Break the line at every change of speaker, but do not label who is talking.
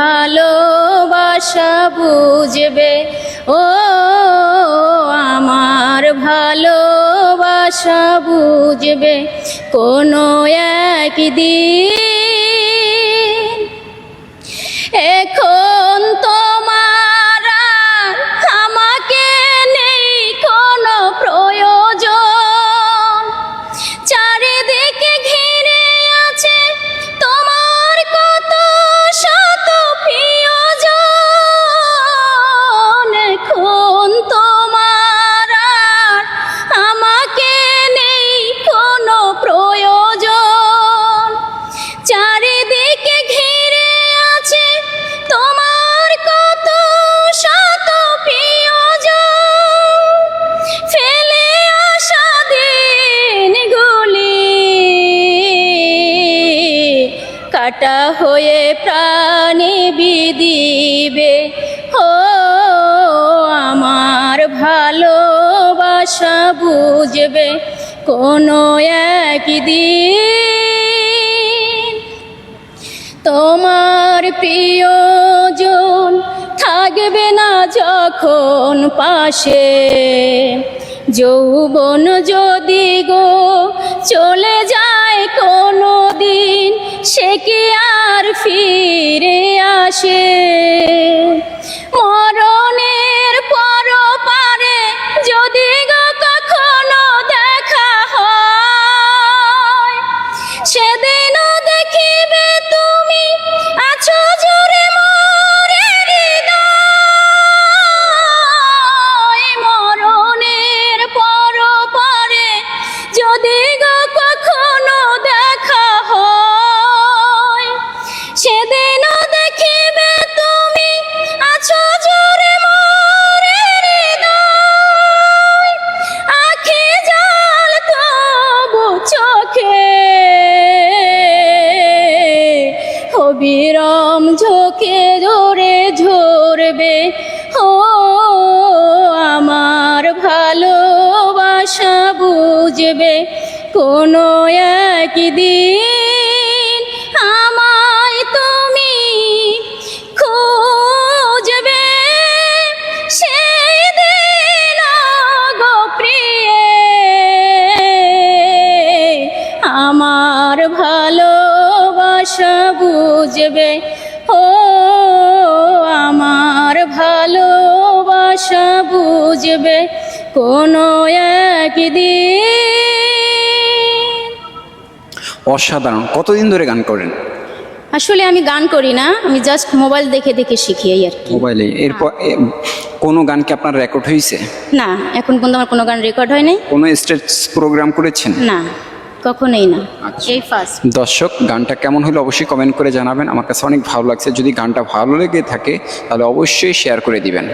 ভালোবাসা বুঝবে, ও আমার ভালোবাসা বুঝবে কোনো একদিন। এখন তোমার আর আমাকে নেই কোনো প্রয়োজন, চারিদিকে ঘিরে আছে তোমার কত শত প্রিয়জন। এখন তোমার আর আমাকে নেই কোনো প্রয়োজন, চারিদিকে ঘিরে আছে তোমার কত শত প্রিয়জন। ফেলে আসা দিনগুলি কাটা হয়ে প্রাণে বিদিবে, ও আমার ভালোবাসা বুঝবে কোনো একদিন। তোমার প্রিয়জন থাকবে না যখন পাশে, যৌবন যদি গো চলে যায় কোনো দিন, সে কি আর ফিরে আসে? মরণের পরপারে যদি গো কখনো দেখা হয়, সেদিনও দেখিবে তুমি আছো জুড়ে মোরে হৃদয়। মরণের পরপারে যদি গো কখনো দেখা হয়, সেদিনও দেখিবে তুমি আছো জুড়ে মোরে হৃদয়। আখি জল তবু চোখে অবিরাম ঝোঁকে ধরে ঝরবে, ও আমার ভালোবাসা বুঝবে কোনো একদিন। আমায় তুমি খুঁজবে সেই দিন গো প্রিয়ে, আমার ভালোবাসা বুঝবে, ও আমার ভালোবাসা বুঝবে কোনো একদিন।
অসাধারণ। কতদিন ধরে গান করেন?
আসলে আমি গান করি না, আমি জাস্ট মোবাইল দেখে দেখে শিখি এই আর কি।
মোবাইলে। এরপর কোনো গান কি আপনার রেকর্ড হয়েছে?
না, এখন পর্যন্ত আমার কোনো গান রেকর্ড হয় নাই।
কোনো স্টেজ প্রোগ্রাম করেছেন?
না, কখনোই না,
আচ্ছা।
এই ফার্স্ট।
দর্শক, গানটা কেমন হলো অবশ্যই কমেন্ট করে জানাবেন। আমার কাছে অনেক ভালো লাগছে। যদি গানটা ভালো লেগে থাকে তাহলে অবশ্যই শেয়ার করে দিবেন।